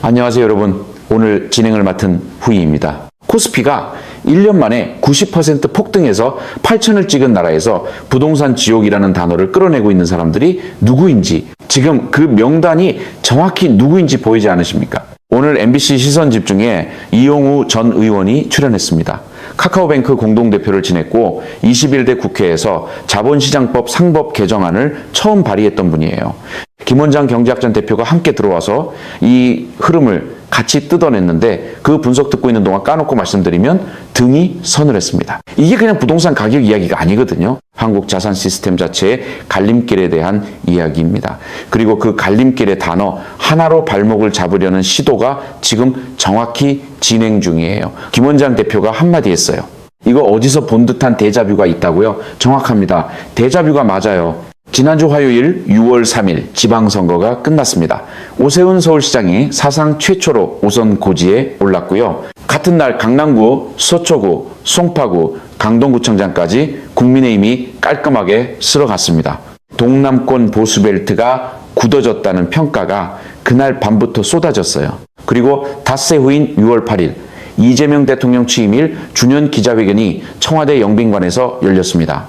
안녕하세요 여러분. 오늘 진행을 맡은 후이입니다. 코스피가 1년 만에 90% 폭등해서 8천을 찍은 나라에서 부동산 지옥이라는 단어를 끌어내고 있는 사람들이 누구인지, 지금 그 명단이 정확히 누구인지 보이지 않으십니까? 오늘 MBC 시선집중에 이용우 전 의원이 출연했습니다. 카카오뱅크 공동대표를 지냈고 21대 국회에서 자본시장법 상법 개정안을 처음 발의했던 분이에요. 김원장 경제학전 대표가 함께 들어와서 이 흐름을 같이 뜯어냈는데 그 분석 듣고 있는 동안 까놓고 말씀드리면 등이 서늘했습니다. 이게 그냥 부동산 가격 이야기가 아니거든요. 한국 자산 시스템 자체의 갈림길에 대한 이야기입니다. 그리고 그 갈림길의 단어 하나로 발목을 잡으려는 시도가 지금 정확히 진행 중이에요. 김원장 대표가 한마디 했어요. 이거 어디서 본 듯한 데자뷰가 있다고요? 정확합니다. 데자뷰가 맞아요. 지난주 화요일 6월 3일 지방선거가 끝났습니다. 오세훈 서울시장이 사상 최초로 오선 고지에 올랐고요. 같은 날 강남구, 서초구, 송파구, 강동구청장까지 국민의힘이 깔끔하게 쓸어갔습니다. 동남권 보수벨트가 굳어졌다는 평가가 그날 밤부터 쏟아졌어요. 그리고 닷새 후인 6월 8일 이재명 대통령 취임일 주년 기자회견이 청와대 영빈관에서 열렸습니다.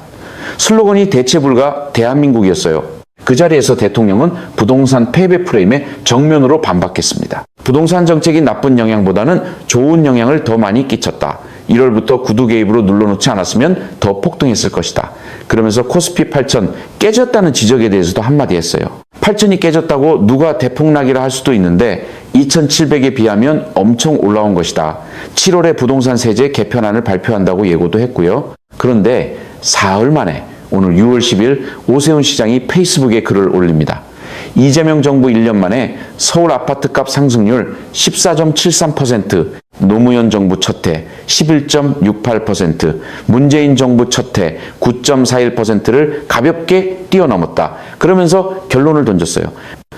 슬로건이 대체 불가 대한민국이었어요. 그 자리에서 대통령은 부동산 패배 프레임에 정면으로 반박했습니다. 부동산 정책이 나쁜 영향보다는 좋은 영향을 더 많이 끼쳤다. 1월부터 구두 개입으로 눌러놓지 않았으면 더 폭등했을 것이다. 그러면서 코스피 8천 깨졌다는 지적에 대해서도 한마디 했어요. 8천이 깨졌다고 누가 대폭락이라 할 수도 있는데 2,700에 비하면 엄청 올라온 것이다. 7월에 부동산 세제 개편안을 발표한다고 예고도 했고요. 그런데 사흘 만에 오늘 6월 10일 오세훈 시장이 페이스북에 글을 올립니다. 이재명 정부 1년 만에 서울 아파트값 상승률 14.73%, 노무현 정부 첫해 11.68%, 문재인 정부 첫해 9.41%를 가볍게 뛰어넘었다. 그러면서 결론을 던졌어요.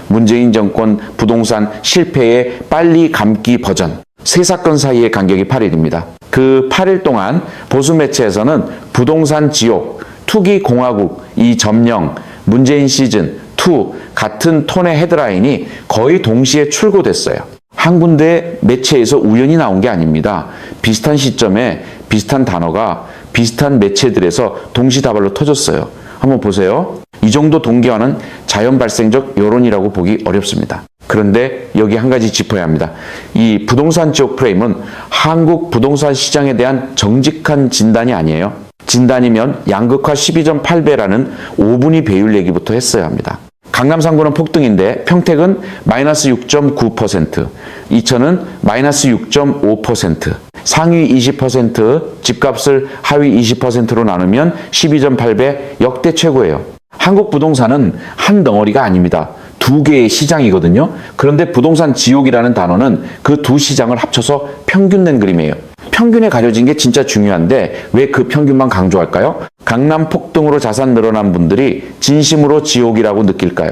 문재인 정권 부동산 실패의 빨리 감기 버전. 세 사건 사이의 간격이 8일입니다. 그 8일 동안 보수 매체에서는 부동산 지옥, 투기 공화국, 이 점령, 문재인 시즌 2 같은 톤의 헤드라인이 거의 동시에 출고됐어요. 한 군데 매체에서 우연히 나온 게 아닙니다. 비슷한 시점에 비슷한 단어가 비슷한 매체들에서 동시다발로 터졌어요. 한번 보세요. 이 정도 동기화는 자연 발생적 여론이라고 보기 어렵습니다. 그런데 여기 한 가지 짚어야 합니다. 이 부동산 지옥 프레임은 한국 부동산 시장에 대한 정직한 진단이 아니에요. 진단이면 양극화 12.8배라는 5분위 배율 얘기부터 했어야 합니다. 강남 3구는 폭등인데 평택은 마이너스 6.9%, 이천은 마이너스 6.5%, 상위 20%, 집값을 하위 20%로 나누면 12.8배 역대 최고예요. 한국 부동산은 한 덩어리가 아닙니다. 두 개의 시장이거든요. 그런데 부동산 지옥이라는 단어는 그 두 시장을 합쳐서 평균 낸 그림이에요. 평균에 가려진 게 진짜 중요한데 왜 그 평균만 강조할까요? 강남 폭등으로 자산 늘어난 분들이 진심으로 지옥이라고 느낄까요?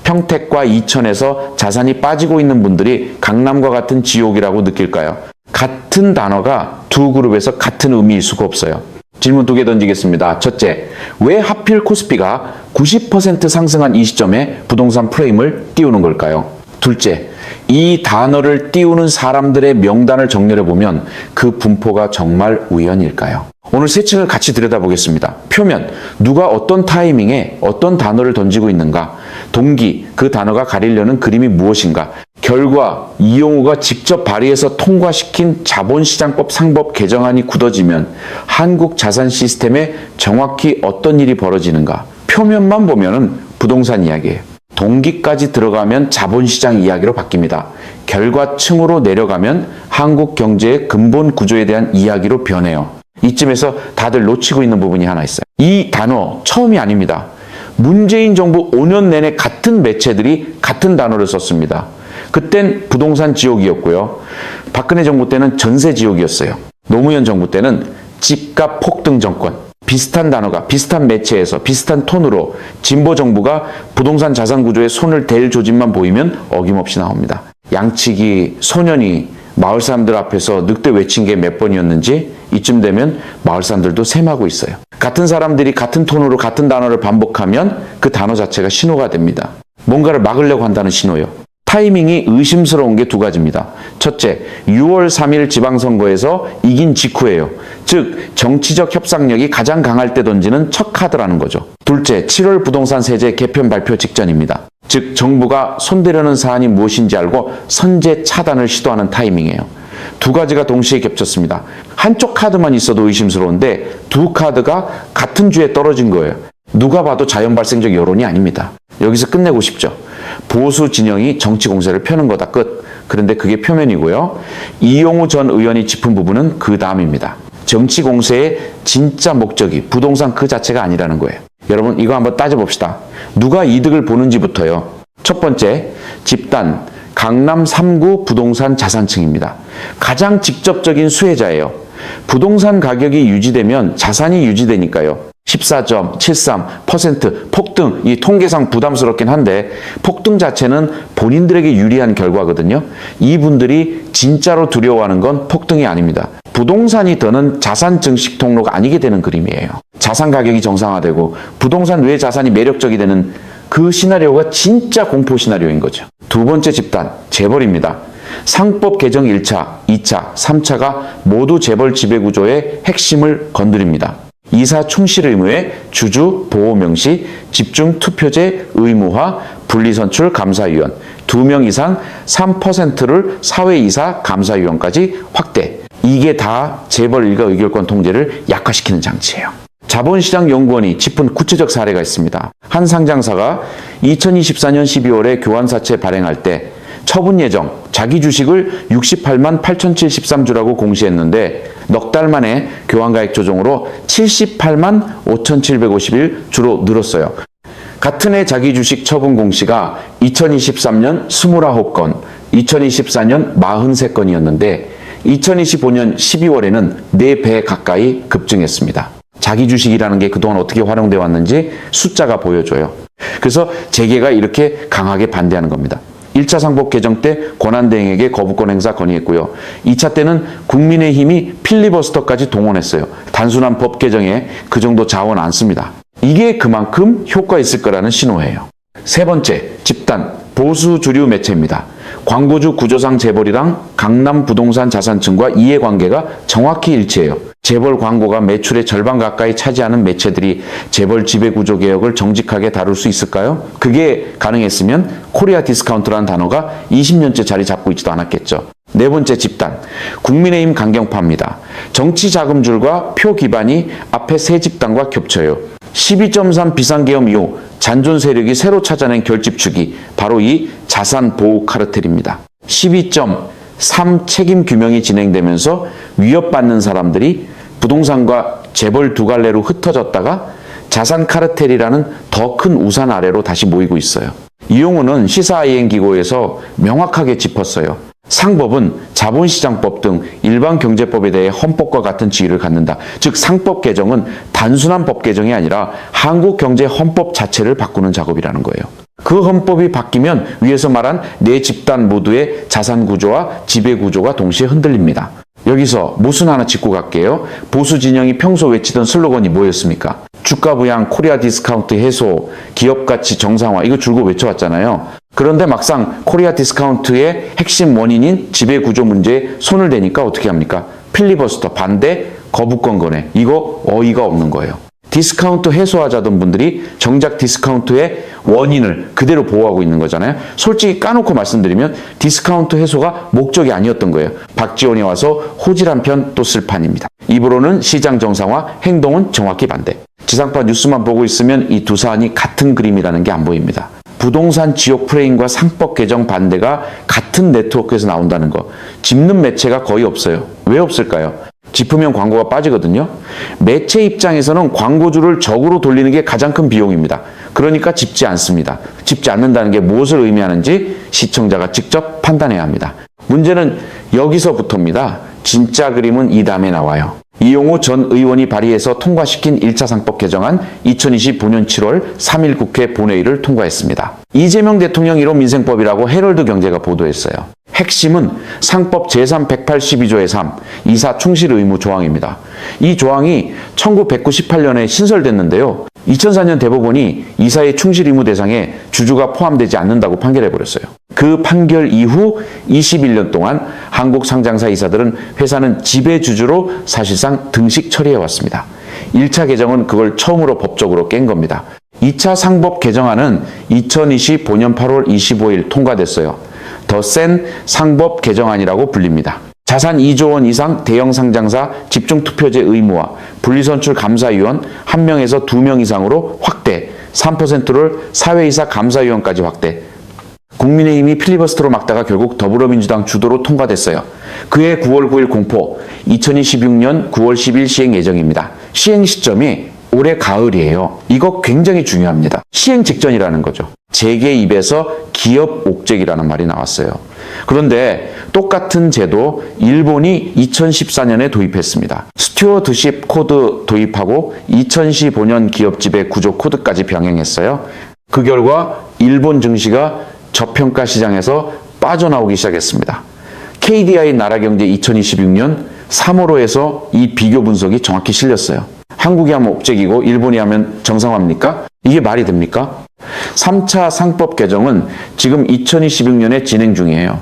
평택과 이천에서 자산이 빠지고 있는 분들이 강남과 같은 지옥이라고 느낄까요? 같은 단어가 두 그룹에서 같은 의미일 수가 없어요. 질문 2개 던지겠습니다. 첫째, 왜 하필 코스피가 90% 상승한 이 시점에 부동산 프레임을 띄우는 걸까요? 둘째, 이 단어를 띄우는 사람들의 명단을 정렬해보면 그 분포가 정말 우연일까요? 오늘 세 층을 같이 들여다보겠습니다. 표면, 누가 어떤 타이밍에 어떤 단어를 던지고 있는가? 동기, 그 단어가 가리려는 그림이 무엇인가? 결과, 이용우가 직접 발의해서 통과시킨 자본시장법 상법 개정안이 굳어지면 한국 자산 시스템에 정확히 어떤 일이 벌어지는가? 표면만 보면은 부동산 이야기예요. 동기까지 들어가면 자본시장 이야기로 바뀝니다. 결과층으로 내려가면 한국 경제의 근본 구조에 대한 이야기로 변해요. 이쯤에서 다들 놓치고 있는 부분이 하나 있어요. 이 단어 처음이 아닙니다. 문재인 정부 5년 내내 같은 매체들이 같은 단어를 썼습니다. 그땐 부동산 지옥이었고요. 박근혜 정부 때는 전세 지옥이었어요. 노무현 정부 때는 집값 폭등 정권. 비슷한 단어가 비슷한 매체에서 비슷한 톤으로 진보 정부가 부동산 자산 구조에 손을 댈 조짐만 보이면 어김없이 나옵니다. 양치기 소년이 마을 사람들 앞에서 늑대 외친 게 몇 번이었는지 이쯤 되면 마을 사람들도 셈하고 있어요. 같은 사람들이 같은 톤으로 같은 단어를 반복하면 그 단어 자체가 신호가 됩니다. 뭔가를 막으려고 한다는 신호요. 타이밍이 의심스러운 게 두 가지입니다. 첫째, 6월 3일 지방선거에서 이긴 직후예요. 즉 정치적 협상력이 가장 강할 때 던지는 첫 카드라는 거죠. 둘째, 7월 부동산 세제 개편 발표 직전입니다. 즉 정부가 손대려는 사안이 무엇인지 알고 선제 차단을 시도하는 타이밍이에요. 두 가지가 동시에 겹쳤습니다. 한쪽 카드만 있어도 의심스러운데 두 카드가 같은 주에 떨어진 거예요. 누가 봐도 자연 발생적 여론이 아닙니다. 여기서 끝내고 싶죠. 보수 진영이 정치 공세를 펴는 거다 끝. 그런데 그게 표면이고요. 이용우 전 의원이 짚은 부분은 그 다음입니다. 정치 공세의 진짜 목적이 부동산 그 자체가 아니라는 거예요. 여러분 이거 한번 따져봅시다. 누가 이득을 보는지부터요. 첫 번째, 집단 강남 3구 부동산 자산층입니다. 가장 직접적인 수혜자예요. 부동산 가격이 유지되면 자산이 유지되니까요. 14.73% 폭등, 이 통계상 부담스럽긴 한데 폭등 자체는 본인들에게 유리한 결과거든요. 이분들이 진짜로 두려워하는 건 폭등이 아닙니다. 부동산이 더는 자산 증식 통로가 아니게 되는 그림이에요. 자산 가격이 정상화되고 부동산 외 자산이 매력적이 되는 그 시나리오가 진짜 공포 시나리오인 거죠. 두 번째 집단, 재벌입니다. 상법 개정 1차, 2차, 3차가 모두 재벌 지배구조의 핵심을 건드립니다. 이사 충실 의무에 주주, 보호 명시, 집중 투표제 의무화, 분리선출 감사위원, 2명 이상 3%를 사회이사 감사위원까지 확대. 이게 다 재벌 일가 의결권 통제를 약화시키는 장치예요. 자본시장연구원이 짚은 구체적 사례가 있습니다. 한 상장사가 2024년 12월에 교환사채 발행할 때 처분 예정 자기 주식을 68만 8,073주라고 공시했는데 넉 달 만에 교환가액 조정으로 78만 5,751주로 늘었어요. 같은 해 자기 주식 처분 공시가 2023년 29건, 2024년 43건이었는데 2025년 12월에는 4배 가까이 급증했습니다. 자기 주식이라는 게 그동안 어떻게 활용되어 왔는지 숫자가 보여줘요. 그래서 재계가 이렇게 강하게 반대하는 겁니다. 1차 상법 개정 때 권한대행에게 거부권 행사 건의했고요. 2차 때는 국민의힘이 필리버스터까지 동원했어요. 단순한 법 개정에 그 정도 자원 안 씁니다. 이게 그만큼 효과 있을 거라는 신호예요. 세 번째, 집단, 보수 주류 매체입니다. 광고주 구조상 재벌이랑 강남 부동산 자산층과 이해관계가 정확히 일치해요. 재벌 광고가 매출의 절반 가까이 차지하는 매체들이 재벌 지배구조 개혁을 정직하게 다룰 수 있을까요? 그게 가능했으면 코리아 디스카운트라는 단어가 20년째 자리 잡고 있지도 않았겠죠. 네 번째 집단, 국민의힘 강경파입니다. 정치 자금줄과 표 기반이 앞에 세 집단과 겹쳐요. 12.3 비상계엄 이후 잔존 세력이 새로 찾아낸 결집축이 바로 이 자산 보호 카르텔입니다. 12.3 책임 규명이 진행되면서 위협받는 사람들이 부동산과 재벌 두 갈래로 흩어졌다가 자산 카르텔이라는 더 큰 우산 아래로 다시 모이고 있어요. 이용우는 시사IN기고에서 명확하게 짚었어요. 상법은 자본시장법 등 일반 경제법에 대해 헌법과 같은 지위를 갖는다. 즉 상법 개정은 단순한 법 개정이 아니라 한국경제헌법 자체를 바꾸는 작업이라는 거예요. 그 헌법이 바뀌면 위에서 말한 네 집단 모두의 자산 구조와 지배 구조가 동시에 흔들립니다. 여기서 모순 하나 짚고 갈게요. 보수 진영이 평소 외치던 슬로건이 뭐였습니까? 주가 부양, 코리아 디스카운트 해소, 기업 가치 정상화, 이거 줄곧 외쳐왔잖아요. 그런데 막상 코리아 디스카운트의 핵심 원인인 지배 구조 문제에 손을 대니까 어떻게 합니까? 필리버스터, 반대, 거부권 건네. 이거 어이가 없는 거예요. 디스카운트 해소하자던 분들이 정작 디스카운트의 원인을 그대로 보호하고 있는 거잖아요. 솔직히 까놓고 말씀드리면 디스카운트 해소가 목적이 아니었던 거예요. 박지원이 와서 호질한 편 또 쓸 판입니다. 입으로는 시장 정상화, 행동은 정확히 반대. 지상파 뉴스만 보고 있으면 이 두 사안이 같은 그림이라는 게 안 보입니다. 부동산 지역 프레임과 상법 개정 반대가 같은 네트워크에서 나온다는 거. 짚는 매체가 거의 없어요. 왜 없을까요? 짚으면 광고가 빠지거든요. 매체 입장에서는 광고주를 적으로 돌리는 게 가장 큰 비용입니다. 그러니까 짚지 않습니다. 짚지 않는다는 게 무엇을 의미하는지 시청자가 직접 판단해야 합니다. 문제는 여기서부터입니다. 진짜 그림은 이 다음에 나와요. 이용우 전 의원이 발의해서 통과시킨 1차 상법 개정안 2025년 7월 3일 국회 본회의를 통과했습니다. 이재명 대통령 1호 민생법이라고 헤럴드 경제가 보도했어요. 핵심은 상법 제3 182조의 3, 이사 충실 의무 조항입니다. 이 조항이 1998년에 신설됐는데요. 2004년 대법원이 이사의 충실 의무 대상에 주주가 포함되지 않는다고 판결해버렸어요. 그 판결 이후 21년 동안 한국 상장사 이사들은 회사는 지배주주로 사실상 등식 처리해왔습니다. 1차 개정은 그걸 처음으로 법적으로 깬 겁니다. 2차 상법 개정안은 2025년 8월 25일 통과됐어요. 더 센 상법 개정안이라고 불립니다. 자산 2조 원 이상 대형 상장사 집중투표제 의무화, 분리선출 감사위원 1명에서 2명 이상으로 확대, 3%를 사회이사 감사위원까지 확대. 국민의힘이 필리버스터로 막다가 결국 더불어민주당 주도로 통과됐어요. 그해 9월 9일 공포, 2026년 9월 10일 시행 예정입니다. 시행 시점이 올해 가을이에요. 이거 굉장히 중요합니다. 시행 직전이라는 거죠. 재계 입에서 기업 옥죄기라는 말이 나왔어요. 그런데 똑같은 제도 일본이 2014년에 도입했습니다. 스튜어드십 코드 도입하고 2015년 기업지배 구조 코드까지 병행했어요. 그 결과 일본 증시가 저평가 시장에서 빠져나오기 시작했습니다. KDI 나라경제 2026년 3월호에서 이 비교 분석이 정확히 실렸어요. 한국이 하면 옥죄기고 일본이 하면 정상화입니까? 이게 말이 됩니까? 3차 상법 개정은 지금 2026년에 진행 중이에요.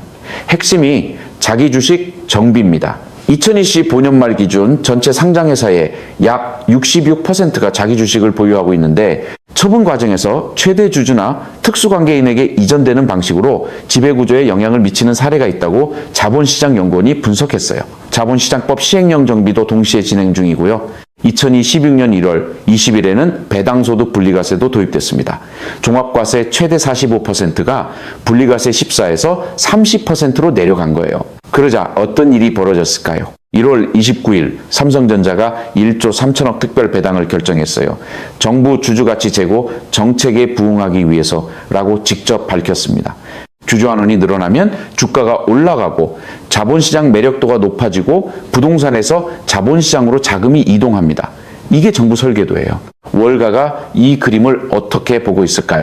핵심이 자기 주식 정비입니다. 2025년 말 기준 전체 상장회사의 약 66%가 자기 주식을 보유하고 있는데 처분 과정에서 최대 주주나 특수관계인에게 이전되는 방식으로 지배구조에 영향을 미치는 사례가 있다고 자본시장연구원이 분석했어요. 자본시장법 시행령 정비도 동시에 진행 중이고요. 2026년 1월 20일에는 배당소득 분리과세도 도입됐습니다. 종합과세 최대 45%가 분리과세 14에서 30%로 내려간 거예요. 그러자 어떤 일이 벌어졌을까요? 1월 29일 삼성전자가 1조 3천억 특별 배당을 결정했어요. 정부 주주가치 제고 정책에 부응하기 위해서라고 직접 밝혔습니다. 주주환원이 늘어나면 주가가 올라가고 자본시장 매력도가 높아지고 부동산에서 자본시장으로 자금이 이동합니다. 이게 정부 설계도예요. 월가가 이 그림을 어떻게 보고 있을까요?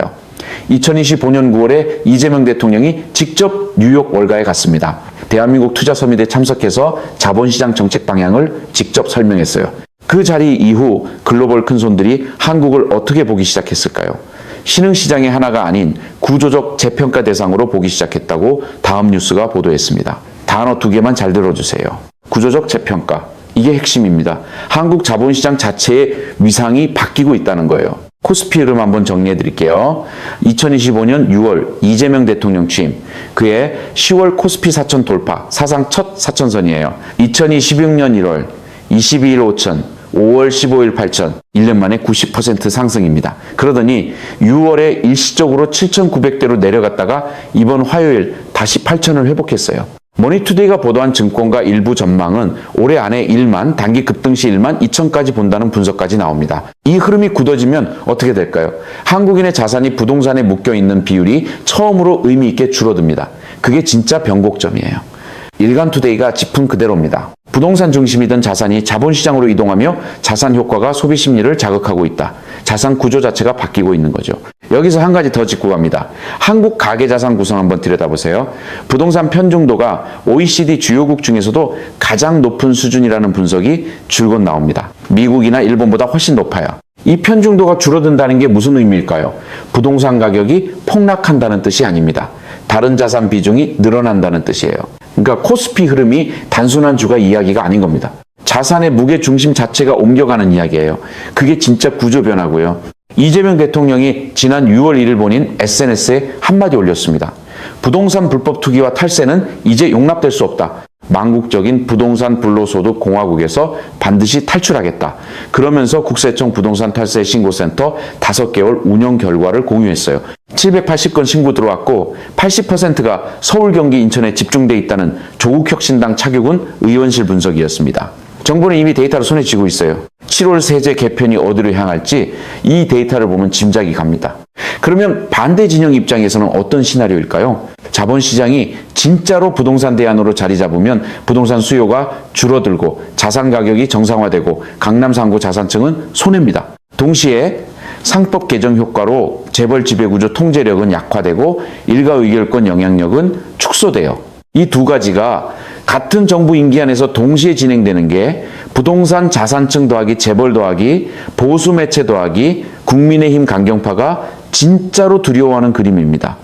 2025년 9월에 이재명 대통령이 직접 뉴욕 월가에 갔습니다. 대한민국 투자서밋에 참석해서 자본시장 정책 방향을 직접 설명했어요. 그 자리 이후 글로벌 큰손들이 한국을 어떻게 보기 시작했을까요? 신흥시장의 하나가 아닌 구조적 재평가 대상으로 보기 시작했다고 다음 뉴스가 보도했습니다. 단어 2개만 잘 들어주세요. 구조적 재평가. 이게 핵심입니다. 한국 자본시장 자체의 위상이 바뀌고 있다는 거예요. 코스피 흐름 한번 정리해 드릴게요. 2025년 6월 이재명 대통령 취임, 그해 10월 코스피 4천 돌파, 사상 첫 4천선이에요. 2026년 1월 22일 5천, 5월 15일 8천, 1년 만에 90% 상승입니다. 그러더니 6월에 일시적으로 7,900대로 내려갔다가 이번 화요일 다시 8천을 회복했어요. 머니투데이가 보도한 증권가 일부 전망은 올해 안에 1만, 단기 급등 시 1만 2천까지 본다는 분석까지 나옵니다. 이 흐름이 굳어지면 어떻게 될까요? 한국인의 자산이 부동산에 묶여있는 비율이 처음으로 의미 있게 줄어듭니다. 그게 진짜 변곡점이에요. 일간투데이가 짚은 그대로입니다. 부동산 중심이던 자산이 자본시장으로 이동하며 자산 효과가 소비 심리를 자극하고 있다. 자산 구조 자체가 바뀌고 있는 거죠. 여기서 한 가지 더 짚고 갑니다. 한국 가계자산 구성 한번 들여다보세요. 부동산 편중도가 OECD 주요국 중에서도 가장 높은 수준이라는 분석이 줄곧 나옵니다. 미국이나 일본보다 훨씬 높아요. 이 편중도가 줄어든다는 게 무슨 의미일까요? 부동산 가격이 폭락한다는 뜻이 아닙니다. 다른 자산 비중이 늘어난다는 뜻이에요. 그러니까 코스피 흐름이 단순한 주가 이야기가 아닌 겁니다. 자산의 무게 중심 자체가 옮겨가는 이야기예요. 그게 진짜 구조 변화고요. 이재명 대통령이 지난 6월 1일 본인 SNS에 한마디 올렸습니다. 부동산 불법 투기와 탈세는 이제 용납될 수 없다. 망국적인 부동산 불로소득 공화국에서 반드시 탈출하겠다. 그러면서 국세청 부동산 탈세 신고센터 5개월 운영 결과를 공유했어요. 780건 신고 들어왔고 80%가 서울, 경기, 인천에 집중돼 있다는 조국혁신당 차규근 의원실 분석이었습니다. 정부는 이미 데이터를 손에 쥐고 있어요. 7월 세제 개편이 어디로 향할지 이 데이터를 보면 짐작이 갑니다. 그러면 반대 진영 입장에서는 어떤 시나리오일까요? 자본시장이 진짜로 부동산 대안으로 자리 잡으면 부동산 수요가 줄어들고 자산 가격이 정상화되고 강남 상고 자산층은 손해입니다. 동시에 상법 개정 효과로 재벌 지배구조 통제력은 약화되고 일가 의결권 영향력은 축소돼요. 이 두 가지가 같은 정부 임기 안에서 동시에 진행되는 게 부동산 자산층 더하기 재벌 더하기 보수 매체 더하기 국민의힘 강경파가 진짜로 두려워하는 그림입니다.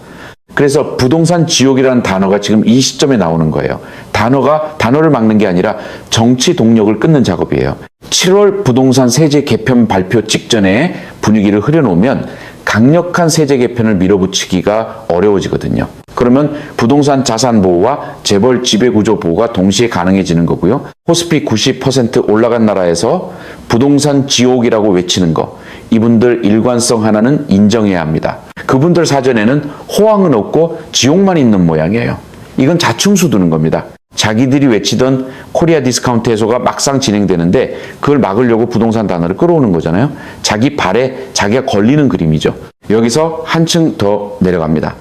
그래서 부동산 지옥이라는 단어가 지금 이 시점에 나오는 거예요. 단어를 막는 게 아니라 정치 동력을 끊는 작업이에요. 7월 부동산 세제 개편 발표 직전에 분위기를 흐려놓으면 강력한 세제 개편을 밀어붙이기가 어려워지거든요. 그러면 부동산 자산 보호와 재벌 지배구조 보호가 동시에 가능해지는 거고요. 코스피 90% 올라간 나라에서 부동산 지옥이라고 외치는 거, 이분들 일관성 하나는 인정해야 합니다. 그분들 사전에는 호황은 없고 지옥만 있는 모양이에요. 이건 자충수 두는 겁니다. 자기들이 외치던 코리아 디스카운트 해소가 막상 진행되는데 그걸 막으려고 부동산 단어를 끌어오는 거잖아요. 자기 발에 자기가 걸리는 그림이죠. 여기서 한층 더 내려갑니다.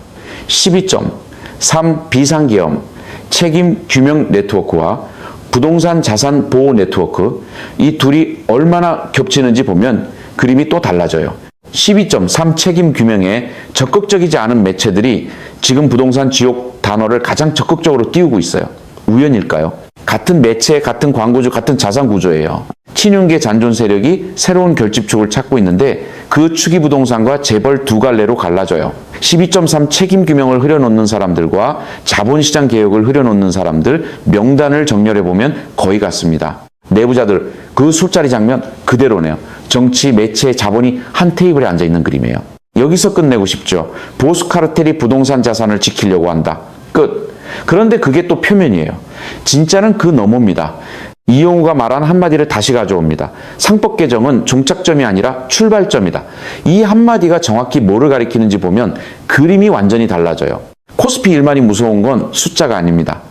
12점, 3. 비상계엄, 책임 규명 네트워크와 부동산 자산 보호 네트워크, 이 둘이 얼마나 겹치는지 보면 그림이 또 달라져요. 12.3 책임 규명에 적극적이지 않은 매체들이 지금 부동산 지옥 단어를 가장 적극적으로 띄우고 있어요. 우연일까요? 같은 매체, 같은 광고주, 같은 자산 구조예요. 친윤계 잔존 세력이 새로운 결집축을 찾고 있는데 그 축이 부동산과 재벌 두 갈래로 갈라져요. 12.3 책임 규명을 흐려놓는 사람들과 자본시장 개혁을 흐려놓는 사람들 명단을 정렬해 보면 거의 같습니다. 내부자들 그 술자리 장면 그대로네요. 정치, 매체, 자본이 한 테이블에 앉아있는 그림이에요. 여기서 끝내고 싶죠. 보수 카르텔이 부동산 자산을 지키려고 한다. 끝. 그런데 그게 또 표면이에요. 진짜는 그 너머입니다. 이용우가 말한 한마디를 다시 가져옵니다. 상법 개정은 종착점이 아니라 출발점이다. 이 한마디가 정확히 뭐를 가리키는지 보면 그림이 완전히 달라져요. 코스피 1만이 무서운 건 숫자가 아닙니다.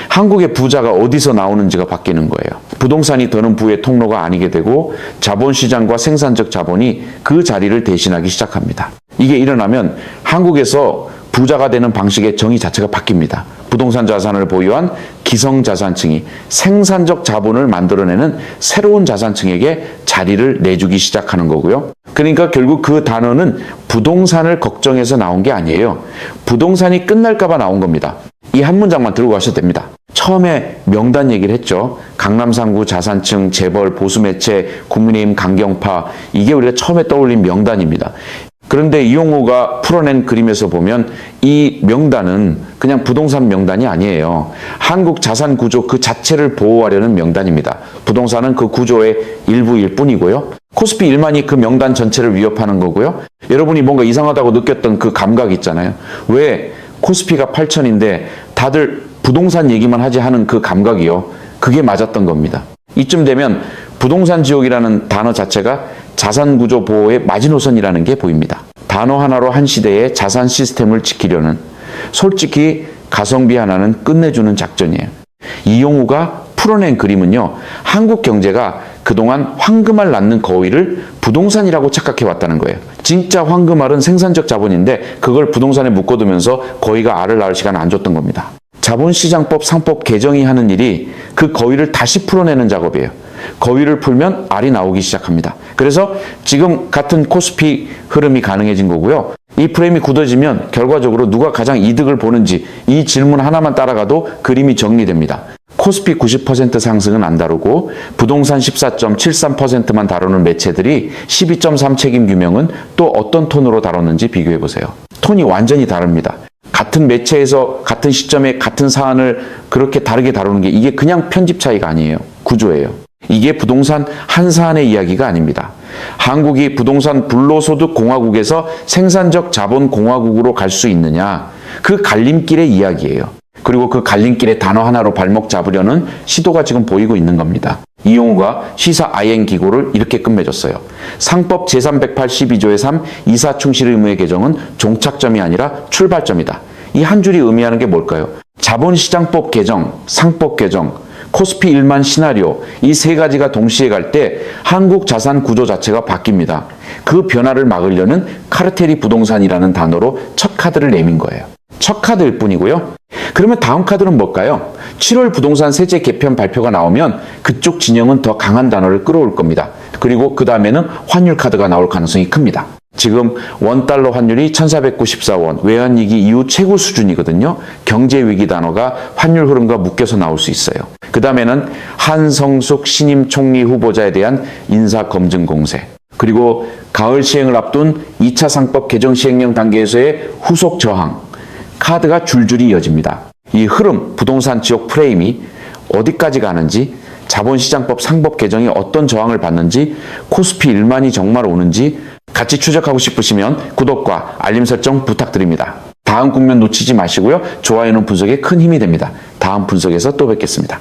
한국의 부자가 어디서 나오는지가 바뀌는 거예요. 부동산이 더는 부의 통로가 아니게 되고 자본시장과 생산적 자본이 그 자리를 대신하기 시작합니다. 이게 일어나면 한국에서 부자가 되는 방식의 정의 자체가 바뀝니다. 부동산 자산을 보유한 기성자산층이 생산적 자본을 만들어내는 새로운 자산층에게 자리를 내주기 시작하는 거고요. 그러니까 결국 그 단어는 부동산을 걱정해서 나온 게 아니에요. 부동산이 끝날까 봐 나온 겁니다. 이 한 문장만 들고 가셔도 됩니다. 처음에 명단 얘기를 했죠. 강남 3구 자산층, 재벌, 보수매체, 국민의힘 강경파, 이게 우리가 처음에 떠올린 명단입니다. 그런데 이용우가 풀어낸 그림에서 보면 이 명단은 그냥 부동산 명단이 아니에요. 한국 자산 구조 그 자체를 보호하려는 명단입니다. 부동산은 그 구조의 일부일 뿐이고요. 코스피 1만이 그 명단 전체를 위협하는 거고요. 여러분이 뭔가 이상하다고 느꼈던 그 감각 있잖아요. 왜 코스피가 8천인데 다들 부동산 얘기만 하지 하는 그 감각이요. 그게 맞았던 겁니다. 이쯤 되면 부동산 지옥이라는 단어 자체가 자산 구조 보호의 마지노선이라는 게 보입니다. 단어 하나로 한 시대의 자산 시스템을 지키려는, 솔직히 가성비 하나는 끝내주는 작전이에요. 이용우가 풀어낸 그림은요, 한국 경제가 그동안 황금알 낳는 거위를 부동산이라고 착각해왔다는 거예요. 진짜 황금알은 생산적 자본인데 그걸 부동산에 묶어두면서 거위가 알을 낳을 시간 안 줬던 겁니다. 자본시장법 상법 개정이 하는 일이 그 거위를 다시 풀어내는 작업이에요. 거위를 풀면 알이 나오기 시작합니다. 그래서 지금 같은 코스피 흐름이 가능해진 거고요. 이 프레임이 굳어지면 결과적으로 누가 가장 이득을 보는지 이 질문 하나만 따라가도 그림이 정리됩니다. 코스피 90% 상승은 안 다루고 부동산 14.73%만 다루는 매체들이 12.3 책임 규명은 또 어떤 톤으로 다뤘는지 비교해 보세요. 톤이 완전히 다릅니다. 같은 매체에서 같은 시점에 같은 사안을 그렇게 다르게 다루는 게 이게 그냥 편집 차이가 아니에요. 구조예요. 이게 부동산 한 사안의 이야기가 아닙니다. 한국이 부동산 불로소득 공화국에서 생산적 자본 공화국으로 갈 수 있느냐, 그 갈림길의 이야기예요. 그리고 그 갈림길의 단어 하나로 발목 잡으려는 시도가 지금 보이고 있는 겁니다. 이용우가 시사 IN 기고를 이렇게 끝맺었어요. 상법 제382조의 3 이사 충실 의무의 개정은 종착점이 아니라 출발점이다. 이 한 줄이 의미하는 게 뭘까요? 자본시장법 개정, 상법 개정, 코스피 1만 시나리오, 이 세 가지가 동시에 갈 때 한국 자산 구조 자체가 바뀝니다. 그 변화를 막으려는 카르텔이 부동산이라는 단어로 첫 카드를 내민 거예요. 첫 카드일 뿐이고요. 그러면 다음 카드는 뭘까요? 7월 부동산 세제 개편 발표가 나오면 그쪽 진영은 더 강한 단어를 끌어올 겁니다. 그리고 그 다음에는 환율 카드가 나올 가능성이 큽니다. 지금 원달러 환율이 1494원, 외환위기 이후 최고 수준이거든요. 경제위기 단어가 환율 흐름과 묶여서 나올 수 있어요. 그 다음에는 한성숙 신임 총리 후보자에 대한 인사검증 공세, 그리고 가을 시행을 앞둔 2차 상법 개정 시행령 단계에서의 후속 저항, 카드가 줄줄이 이어집니다. 이 흐름, 부동산 지역 프레임이 어디까지 가는지, 자본시장법 상법 개정이 어떤 저항을 받는지, 코스피 1만이 정말 오는지 같이 추적하고 싶으시면 구독과 알림 설정 부탁드립니다. 다음 국면 놓치지 마시고요. 좋아요는 분석에 큰 힘이 됩니다. 다음 분석에서 또 뵙겠습니다.